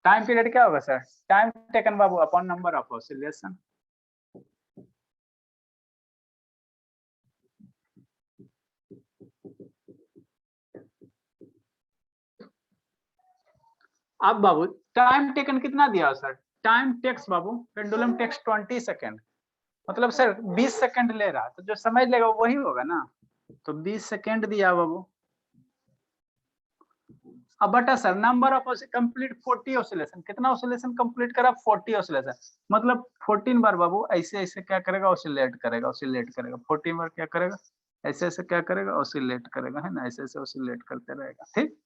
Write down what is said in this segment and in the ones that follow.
Time period क्या होगा sir? Time taken Babu upon number of oscillation. अब बाबू time taken कितना दिया सर? टाइम टेक्स बाबू पेंडुलम टेक्स 20 सेकेंड, मतलब सर 20 सेकेंड ले रहा, तो जो समझ लेगा वही होगा ना। तो 20 सेकेंड दिया बाबू। अब बटा sir number of complete 40 oscillation, कितना ऑसिलेशन कंप्लीट करा? 40 ऑसिलेशन, मतलब 14 बार बाबू ऐसे ऐसे क्या करेगा? ऑसिलेट करेगा, ऑसिलेट करेगा। 14 बार क्या करेगा? ऐसे ऐसे क्या करेगा? ऑसिलेट करेगा, है ना, ऐसे ऐसे ऑसिलेट करते रहेगा। ठीक,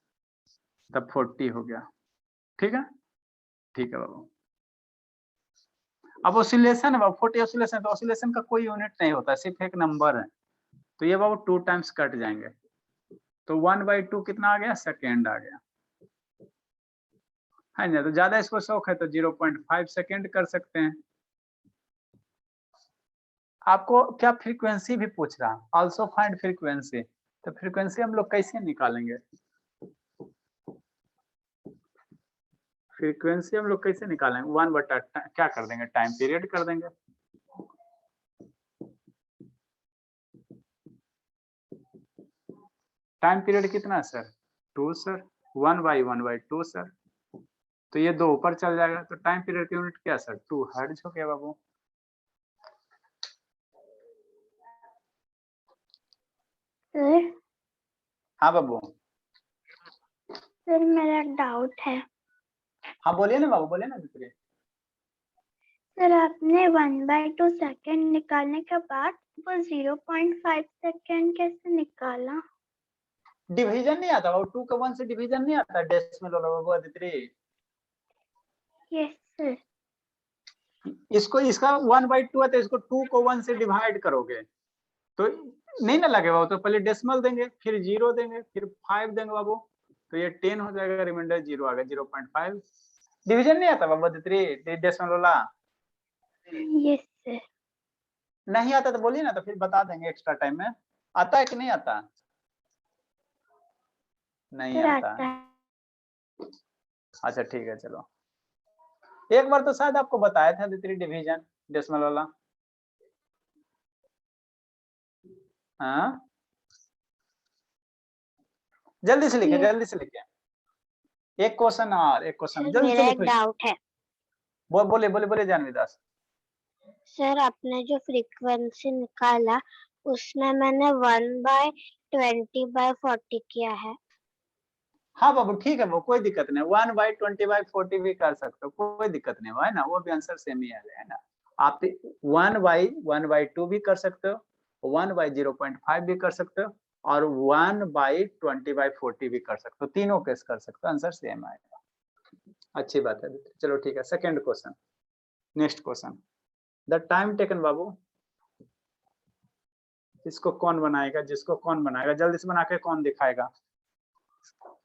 तब 40 हो गया। ठीक है, ठीक है बाबू। अब ऑसिलेशन है बाबू 40 ऑसिलेशन, तो ऑसिलेशन का कोई यूनिट नहीं होता, सिर्फ एक नंबर है। तो ये बाबू 2 टाइम्स कट जाएंगे, तो 1/2 कितना आ गया? सेकेंड आ गया, है ना। तो ज्यादा इसको शौक है तो 0.5 सेकेंड कर सकते हैं। आपको क्या फ्रीक्वेंसी भी पूछ रहा, ऑल्सो फाइंड फ्रीक्वेंसी, तो फ्रीक्वेंसी हम लोग कैसे निकालेंगे? फ्रीक्वेंसी हम लोग कैसे निकालेंगे? 1 बटा क्या कर देंगे? टाइम पीरियड कर देंगे। टाइम पीरियड कितना है सर? 2 सर। 1/2 सर, तो ये 2 ऊपर चल जाएगा, तो टाइम पीरियड की यूनिट क्या सर? 2 हर्ट्ज हो गया बाबू। हाँ बाबू। सर मेरा डाउट है। हाँ बोलिए ना बाबू, बोलिए ना दूसरे। सर आपने 1/2 सेकेंड निकालने के बाद वो 0.5 सेकेंड कैसे निकाला? डिवीजन नहीं आता बाबू, 2 का 1 से डिवीजन नहीं आता डेसिमल वाला बाबू आदित्य। Yes sir. इसको इसका 1/2 है, तो इसको 2 को 1 से डिवाइड करोगे तो नहीं ना लगेगा बाबू। तो पहले डेसिमल देंगे, फिर 0 देंगे, फिर 5 देंगे बाबू, तो ये 10 हो जाएगा, रिमाइंडर 0 आ गया, 0.5। डिवीजन नहीं आता बाबू आदित्य डेसिमल वाला। Yes sir. नहीं आता तो बोलिए ना, तो फिर बता देंगे एक्स्ट्रा टाइम में। आता है कि नहीं आता? नहीं आता। अच्छा ठीक है, चलो। एक बार तो शायद आपको बताया था आदित्य डिवीजन डेसिमल वाला। हाँ जल्दी से लिखे, जल्दी से लिखे। एक क्वेश्चन और, एक क्वेश्चन जल्दी से मेरा एक लिखो। डाउट है। बोले बोले बोले जानवी दास। सर आपने जो फ्रीक्वेंसी निकाला उसमें मैंने 1/20/40 किया है। हाँ बाबू ठीक है, वो कोई दिक्कत नहीं, 1/20/40 भी कर सकते हो, कोई दिक्कत नहीं है ना, वो भी आंसर सेम ही है ना। आप 1/1/2 भी कर सकते हो, 1/0.5 भी कर सकते हो, और 1/20/40 भी कर सकते हो। तीनों केस कर सकते हो, आंसर सेम आएगा। अच्छी बात है, चलो ठीक है। Second question, next question. The time taken बाबू, इसको कौन बनाएगा? जिसको कौन बनाएगा जल्दी से बना के कौन दिखाएगा?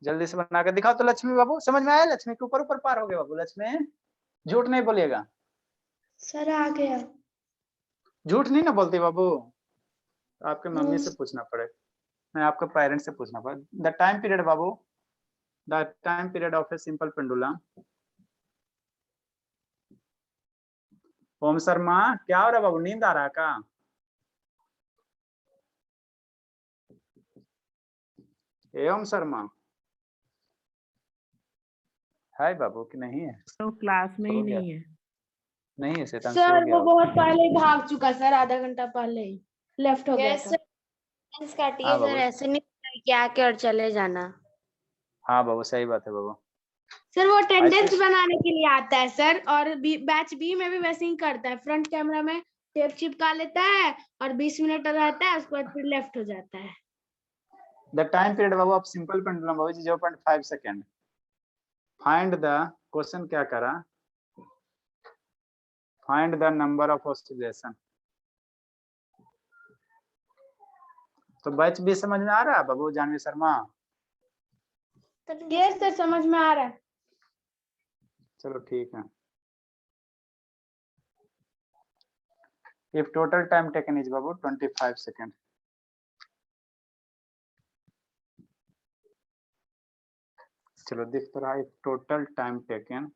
जल्दी से बना के दिखाओ तो लक्ष्मी बाबू। समझ में आया? लक्ष्मी के ऊपर ऊपर पार हो गया बाबू। लक्ष्मी झूठ नहीं बोलिएगा। सर आ गया। झूठ नहीं ना बोलती बाबू, आपके मम्मी से पूछना पड़े, मैं आपके पेरेंट्स से पूछना पड़े। द टाइम पीरियड बाबू, the time period of a simple pendulum. Om Sharma क्या हो रहा है बाबू, नींद आ रहा है क्या? एवं शर्मा है बाबू कि नहीं है? तो क्लास में ही नहीं है। नहीं है शैतान, सर वो बहुत पहले ही भाग चुका सर, आधा घंटा पहले ही लेफ्ट हो गया था। काटिए हाँ सर, बाबू, ऐसे नहीं कि आके और चले जाना। हाँ बाबू सही बात है बाबू। सर वो अटेंडेंस ऐसे बनाने के लिए आता है सर, और बैच बी में भी वैसे ही करता है, फ्रंट कैमरा में टेप चिपका लेता है और 20 मिनट रहता है, उसके बाद फिर लेफ्ट हो जाता है। The time period Babu of simple pendulum Babu 0.5 second. Find the, question क्या करा? Find the number of oscillation. तो बैच भी समझ में आ रहा है बाबू जानवी शर्मा? यस सर समझ में आ रहा है। चलो ठीक है। If total time taken is Babu 25 second. चलो दिख तो रहा है, टोटल टाइम टेकन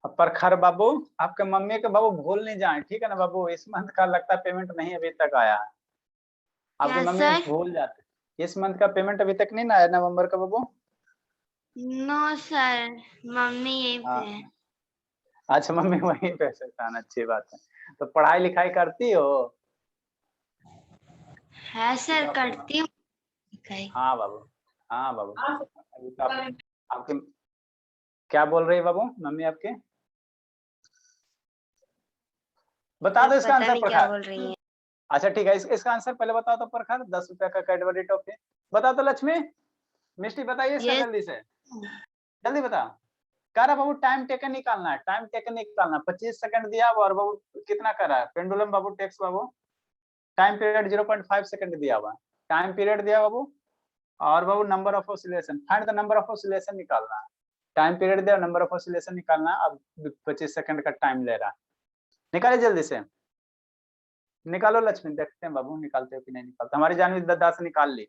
अब प्रखर बाबू, आपके मम्मी के बाबू भूल नहीं जाए, ठीक है ना बाबू। इस मंथ का लगता है पेमेंट नहीं अभी तक आया है, आपकी क्या मम्मी सर? भूल जाते। इस मंथ का पेमेंट अभी तक नहीं ना आया नवंबर का बाबू। नो सर, मम्मी यहीं पे हाँ, है। अच्छा मम्मी वहीं पे शैतान, अच्छी बात है। तो पढ़ाई लिखाई करती हो? है सर, करती हूँ। हाँ बाबू, हाँ बाबू। अभी तो आपके क्या बोल रही है बाबू मम्मी आपके? बता दो इसका पता आंसर नहीं क्या प्रखर। बोल रही है। अच्छा ठीक है, इसका आंसर पहले बताओ तो प्रखर। 10 रुपया का कैडबरी टॉफी बताओ तो। लक्ष्मी, मिष्टी बताइए इसका ये जल्दी से, जल्दी बता। कह रहा बाबू टाइम टेकन निकालना है, टाइम टेकन निकालना। 25 सेकंड दिया हुआ और बाबू कितना कर रहा है पेंडुलम बाबू टेक्स बाबू। टाइम पीरियड 0.5 सेकंड दिया हुआ, टाइम पीरियड दिया बाबू। और बाबू number of oscillation, find the number of oscillation निकालना है। टाइम पीरियड दिया, नंबर ऑफ ऑसिलेशन निकालना। अब 25 सेकंड का टाइम ले रहा है, निकाले जल्दी से निकालो लक्ष्मी। देखते हैं बाबू निकालते हो कि नहीं निकालते। हमारी जानवी 10 निकाल ली।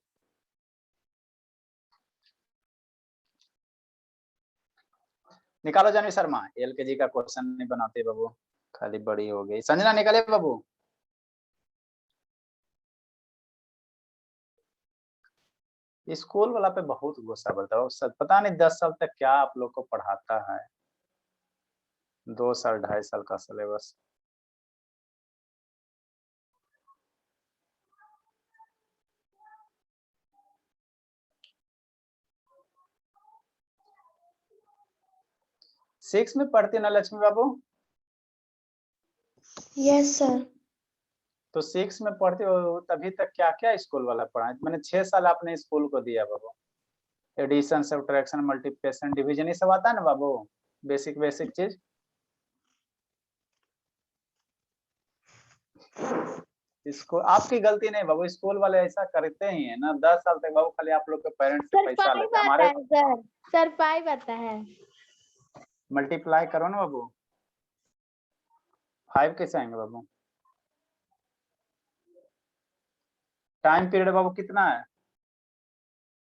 निकालो जानवी शर्मा। एलकेजी का क्वेश्चन नहीं बनाते बाबू, खाली बड़ी हो गई। संजना निकाले बाबू। स्कूल वाला पे बहुत गुस्सा बढ़ता है सर, पता नहीं 10 साल तक क्या आप लोग को पढ़ाता है। 2 साल 2.5 साल का सिलेबस। सिक्स में पढ़ती ना लक्ष्मी बाबू? Yes sir. तो 6 में पढ़ते हो तभी तक क्या क्या स्कूल वाला पढ़ा? मैंने 6 साल आपने स्कूल को दिया बाबू। एडिशन, सब्ट्रैक्शन, मल्टीप्लिकेशन, डिवीजन, ये सब आता है ना बाबू, बेसिक बेसिक चीज। इसको आपकी गलती नहीं बाबू, स्कूल वाले ऐसा करते ही है ना। 10 साल तक बाबू खाली आप लोग के पेरेंट्स से सर पैसा 5 लेते हैं। आता हमारे है सर, सर 5 आता है। मल्टीप्लाई करो ना बाबू। 5 कैसे आएंगे बाबू? टाइम पीरियड बाबू कितना है?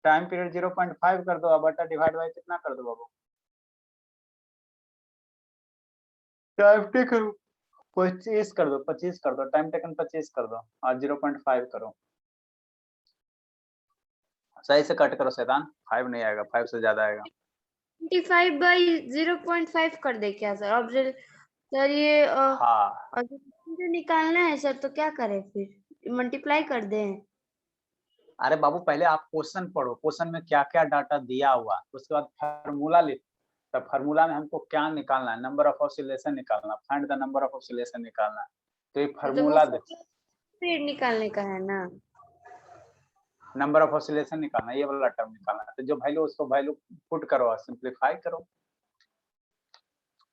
टाइम पीरियड 0.5 कर दो, अब बटा डिवाइड बाय कितना कर दो बाबू? टाइम टेकन 25 कर दो, 25 कर दो, टाइम टेकन 25 कर दो और 0.5 करो। सही से कट करो शैतान, 5 नहीं आएगा, 5 से ज्यादा आएगा। 25 बाई 0.5 कर दे क्या सर? अब सर ये हाँ मुझे निकालना है सर, तो क्या करें फिर? मल्टीप्लाई कर दें? अरे बाबू पहले आप क्वेश्चन पढ़ो, क्वेश्चन में क्या क्या डाटा दिया हुआ, उसके बाद फार्मूला लिखो। तो फार्मूला में हमको क्या निकालना है? नंबर ऑफ ऑसिलेशन निकालना, find the number of oscillation निकालना है। तो ये तो वो फार्मूला फिर निकालने का है ना? नंबर ऑफ ऑसिलेशन निकालना, ये वाला टर्म निकालना है। तो जो वैल्यू उसको वैल्यू पुट करो और सिंप्लीफाई करो।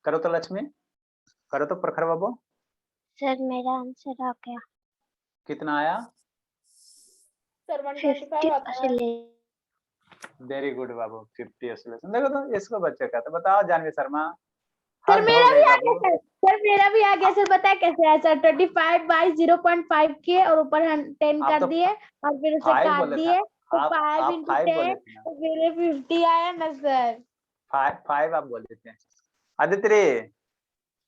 करो तो लक्ष्मी, करो तो प्रखर बाबू। सर मेरा आंसर आ गया। कितना आया? सर 125 आता है। वेरी गुड बाबू, 50 ऑसिलेशन। देखो तो इसको बच्चे का। तो बताओ जानवी शर्मा, सर हद हो मेरा गई भी आ बाबू। गया सर, सर मेरा भी आ गया सर। पता है कैसे आया सर? 25 बाई 0.5 किए और ऊपर 10 आप कर तो दिए और फिर उसे 5 काट बोले थे, दिए, तो आप 5 आप इंटू 5 बोले 10 थे ना। तो फिर 50 आया ना सर। 5 आप बोले थे। आदित्य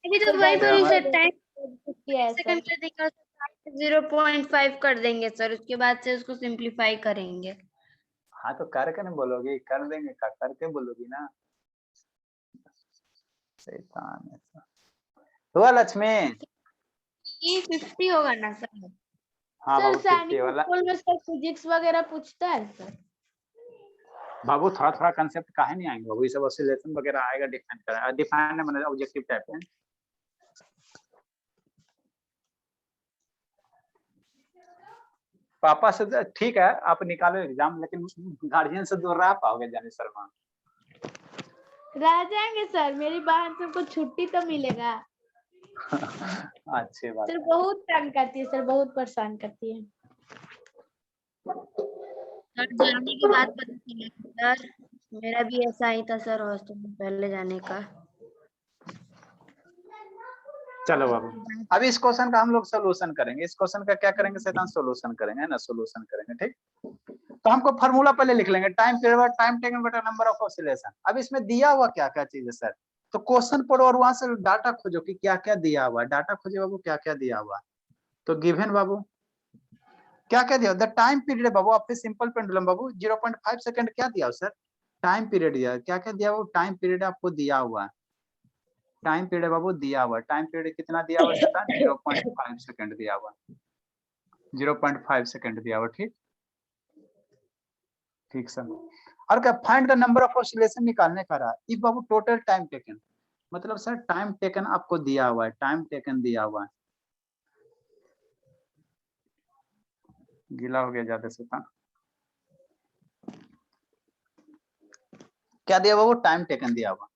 अभी तो सर वही वैसे बोली हमारे सर, टाइम 50 है सेकंड सर। कर देंगे, 0.5 कर देंगे सर, उसके बाद से उसको सिंप्लीफाई करेंगे। हाँ तो करके नहीं बोलोगी, कर देंगे का करके बोलोगी ना। शैतान ऐसा हुआ लक्ष्मी। ये 50 होगा ना सर? हाँ सर बाबू 50 सैनिक वाला। स्कूल में सर फिजिक्स वगैरह पूछता है सर? बाबू थोड़ा थोड़ा कंसेप्ट काहे नहीं आएंगे बाबू? ये सब ऑसिलेशन वगैरह आएगा, डिफाइन करेगा। डिफाइन मतलब ऑब्जेक्टिव टाइप है। पापा से ठीक है आप निकालो एग्जाम, लेकिन गार्जियन से दूर रह पाओगे जानी शर्मा? रह जाएंगे सर, मेरी बहन सबको छुट्टी तो मिलेगा। अच्छी बात सर है। बहुत तंग करती है सर, बहुत परेशान करती है। सर जाने के बाद पता चला सर, मेरा भी ऐसा ही था सर हॉस्टल में पहले जाने का। चलो बाबू, अभी इस क्वेश्चन का हम लोग सोल्यूशन करेंगे। इस क्वेश्चन का क्या करेंगे शैतान? सोल्यूशन करेंगे ना, सोल्यूशन करेंगे ठीक। तो हमको फार्मूला पहले लिख लेंगे, टाइम पीरियड टाइम टेकन बटा नंबर ऑफ ऑसिलेशन। अब इसमें दिया हुआ क्या क्या चीज है सर? तो क्वेश्चन पढ़ो और वहां से डाटा खोजो कि क्या क्या दिया हुआ है, डाटा खोजो बाबू क्या क्या दिया हुआ है। तो गिवन बाबू क्या क्या दिया, द टाइम पीरियड बाबू आपके सिंपल पेंडुलम बाबू 0.5 सेकंड क्या दिया सर, टाइम पीरियड दिया, क्या क्या दिया वो टाइम पीरियड आपको दिया हुआ है, टाइम पीरियड बाबू दिया हुआ है, टाइम पीरियड कितना दिया हुआ है, 0.5 सेकंड दिया हुआ, 0.5 सेकंड दिया हुआ। ठीक ठीक सर। और क्या find the number of oscillation निकालने का रहा, if Babu total time taken, मतलब सर टाइम टेकन आपको दिया हुआ है, टाइम टेकन दिया हुआ है, गीला हो गया ज्यादा से था, क्या दिया हुआ वो टाइम टेकन दिया हुआ,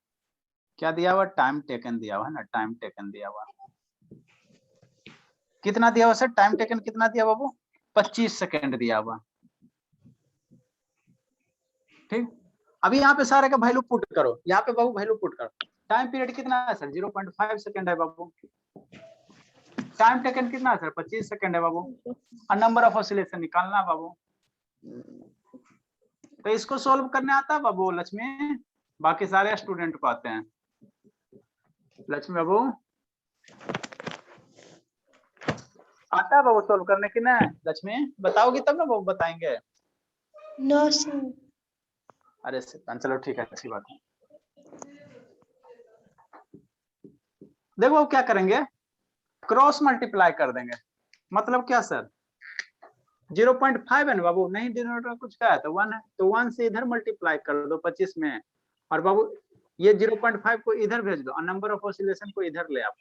क्या दिया हुआ टाइम टेकन दिया हुआ है ना, टाइम टेकन दिया हुआ, कितना दिया हुआ सर टाइम टेकन कितना दिया हुआ वो 25 सेकंड दिया हुआ। ठीक, अभी यहाँ पे सारे का वैल्यू पुट करो, यहाँ पे बाबू वैल्यू पुट करो, टाइम पीरियड कितना है सर 0.5 सेकंड है बाबू, टाइम टेकन कितना है सर 25 सेकंड है बाबू, और नंबर ऑफ ऑसिलेशन निकालना है बाबू। तो इसको सोल्व करने आता है बाबू लक्ष्मी, बाकी सारे स्टूडेंट को आते हैं, लक्ष्मी बाबू आता है बाबू सोल्व करने की ना, लक्ष्मी बताओगी तब ना बाबू बताएंगे। No sir. अरे चलो ठीक है, अच्छी बात है। देखो अब क्या करेंगे, क्रॉस मल्टीप्लाई कर देंगे, मतलब क्या सर 0.5 है ना बाबू, नहीं डिनोमिनेटर कुछ क्या है तो 1 है, तो 1 से इधर मल्टीप्लाई कर दो 25 में, और बाबू ये 0.5 को इधर भेज दो और नंबर ऑफ ऑसिलेशन को इधर ले आओ।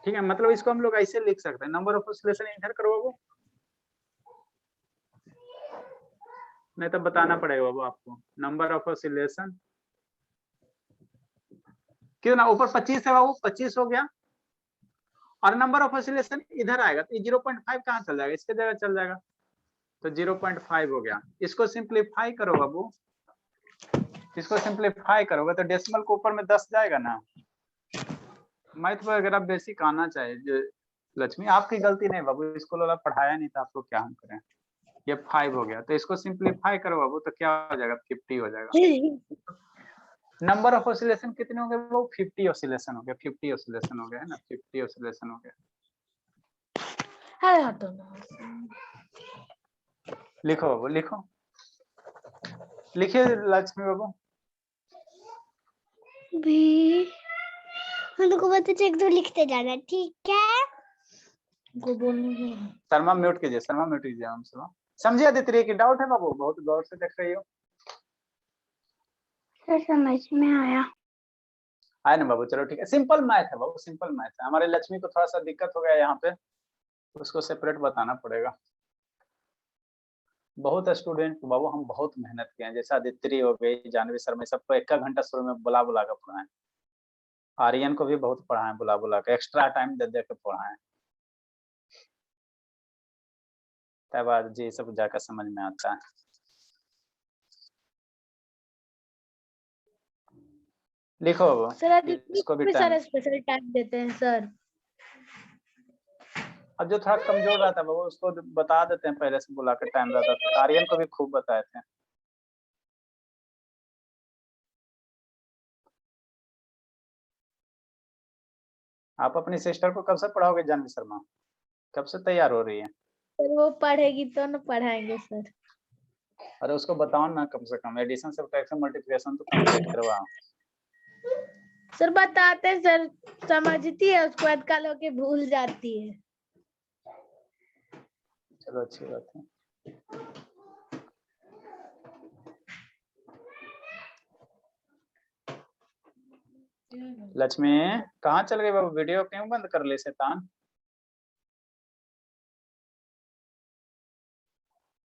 ठीक है, मतलब इसको हम लोग ऐसे लिख सकते हैं, नंबर ऑफ ऑसिलेशन इधर करो बाबू, नहीं तो बताना पड़ेगा बाबू आपको, नंबर ऑफ ऑसिलेशन क्यों ना ऊपर 25 है बाबू, 25 हो गया, और नंबर ऑफ ऑसिलेशन इधर आएगा तो 0.5 कहाँ चल जाएगा, इसके जगह चल जाएगा, तो 0.5 हो गया। इसको सिंप्लीफाई करो बाबू, इसको सिंप्लीफाई करोगे तो डेसिमल को ऊपर में 10 जाएगा ना, मैथ वगैरह बेसिक आना चाहिए जो लक्ष्मी, आपकी गलती नहीं बाबू, इसको लोग पढ़ाया नहीं था आपको, क्या हम करें। ये 5 हो गया, तो इसको सिंप्लीफाई करो बाबू तो क्या हो जाएगा 50 हो जाएगा। नंबर ऑफ ऑसिलेशन कितने हो गए वो 50 ऑसिलेशन हो गया, 50 ऑसिलेशन हो गया है ना, 50 ऑसिलेशन हो गया। लिखो बाबू लिखो, लिखिए लक्ष्मी बाबू। भी हम लोग को बस एक दो लिखते जाना, ठीक है। शर्मा म्यूट कीजिए, शर्मा म्यूट कीजिए, हम सब समझिए। आदित्य की डाउट है बाबू, बहुत गौर से देख रही हो। सर समझ में आया। आए ना बाबू, चलो ठीक है, सिंपल मैथ है बाबू, सिंपल मैथ है। हमारे लक्ष्मी को थोड़ा सा दिक्कत हो गया यहाँ पे, उसको सेपरेट बताना पड़ेगा। बहुत स्टूडेंट बाबू हम बहुत मेहनत किए हैं, जैसे आदित्य हो गई, जानवी शर्मा, सबको 1 घंटा शुरू में बुला बुला कर पढ़ाएं, आर्यन को भी बहुत पढ़ाएं बुला बुला के, एक्स्ट्रा टाइम दे दे के पढ़ाएं, तब आज जी सब जाकर समझ में आता है। लिखो बाबू, सर इसको भी सारा टाइम, स्पेशल टाइम देते हैं सर। अब जो थोड़ा कमजोर रहता है बाबू उसको बता देते हैं पहले से बुला के, टाइम रहता है। आर्यन को भी खूब बताए थे। आप अपनी सिस्टर को कब से पढ़ाओगे जानवी शर्मा, कब से तैयार हो रही है? सर वो पढ़ेगी तो ना पढ़ाएंगे सर। अरे उसको बताओ ना, कम से कम एडिशन सब्ट्रैक्शन मल्टीप्लिकेशन तो कंप्लीट करवाओ। सर बताते हैं सर, समझती है उसको बाद कल होके भूल जाती है। चलो अच्छी बात है। लक्ष्मी कहाँ चल गई बाबू, वीडियो क्यों बंद कर ले शैतान?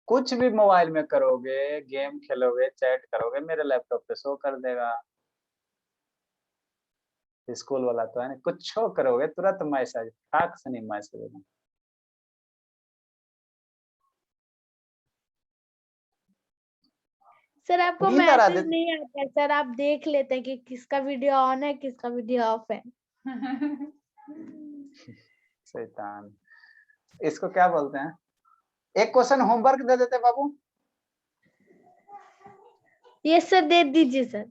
कुछ भी मोबाइल में करोगे, गेम खेलोगे, चैट करोगे, मेरे लैपटॉप पे शो कर देगा। स्कूल वाला तो है ना, कुछ करोगे तुरंत मैसेज, ठाक से नहीं मैसेज। सर आपको नींद आ रहा मैसेज नहीं आता है सर, आप देख लेते हैं कि किसका वीडियो ऑन है किसका वीडियो ऑफ है। शैतान, इसको क्या बोलते हैं? एक क्वेश्चन होमवर्क दे देते बाबू। ये सर दे दीजिए सर।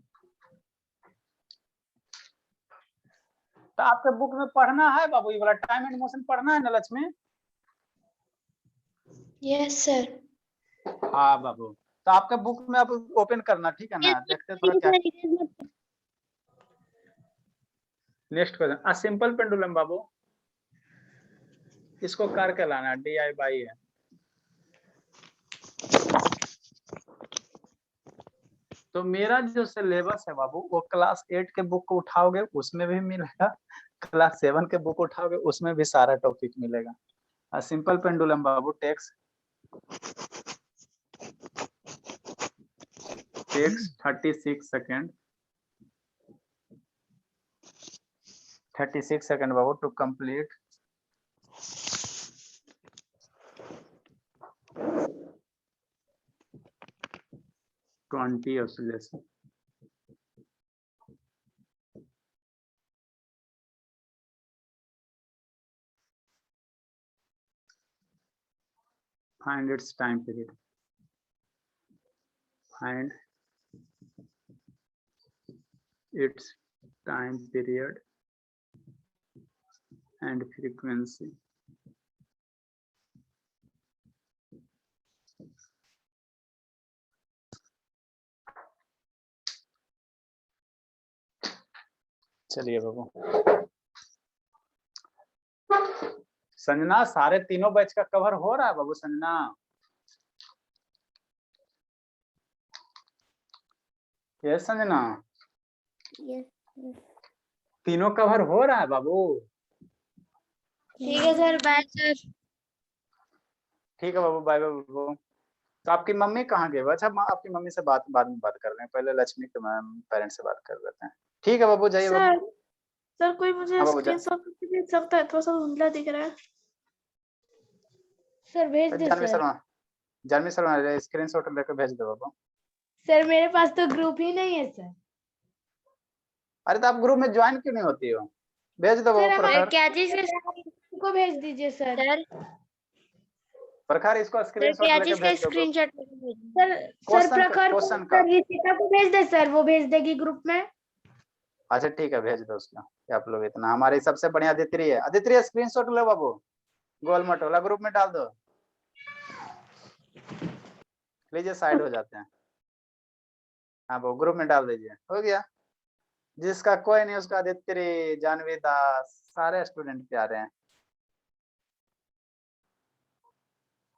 तो आपके बुक में पढ़ना है बाबू, ये वाला टाइम एंड मोशन पढ़ना है ना लक्ष्मी? Yes sir. हाँ बाबू, तो आपके बुक में आप ओपन करना, ठीक है ना? देखते हैं थोड़ा क्या next question. A simple pendulum बाबू, इसको करके लाना, DIY है। तो मेरा जो सिलेबस है बाबू, वो क्लास 8 के बुक को उठाओगे उसमें भी मिलेगा, क्लास 7 के बुक उठाओगे उसमें भी सारा टॉपिक मिलेगा। अ सिंपल पेंडुलम बाबू टेक्स 36 सेकेंड, 36 सेकेंड बाबू to complete 20 oscillation. Find its time period. Find its time period and frequency. चलिए बाबू, संजना सारे तीनों बैच का कवर हो रहा है बाबू? संजना ये संजना तीनों कवर हो रहा है बाबू? ठीक है सर, बाय सर। ठीक है बाबू, बाय बाय बाबू। तो आपकी मम्मी कहाँ गए? अच्छा आपकी मम्मी से बाद में बात कर रहे हैं, पहले लक्ष्मी के पेरेंट्स से बात कर लेते हैं। ठीक है बाबू, जाइए बाबू। सर कोई मुझे हाँ बाबू, स्क्रीनशॉट भेज सकता है? थोड़ा सा धुंधला दिख रहा है। सर भेज दे सर। जानवी शर्मा स्क्रीनशॉट लेकर भेज दो बाबू। सर मेरे पास तो ग्रुप ही नहीं है सर। अरे तो आप ग्रुप में ज्वाइन क्यों नहीं होती हो? भेज दो बाबू। प्रखर क्या चीज को भेज दीजिए सर। सर? प्रखर इसको स्क्रीनशॉट क्या लेकर चीज का भेज दो। स्क्रीनशॉट? सर क्वेश्चन प्रखर को क्वेश्चन का। रिशिका को भेज दे सर, वो भेज देगी ग्रुप में। अच्छा ठीक है, भेज दो उसका। आप लोग इतना, हमारी सबसे बढ़िया अदित्रि है। अदित्रि स्क्रीनशॉट लो बाबू, गोल मटोला ग्रुप में डाल दो। लीजिए साइड हो जाते हैं। हाँ वो ग्रुप में डाल दीजिए, हो गया। जिसका कोई नहीं उसका अदित्रि, जानवी दास, सारे स्टूडेंट प्यारे हैं।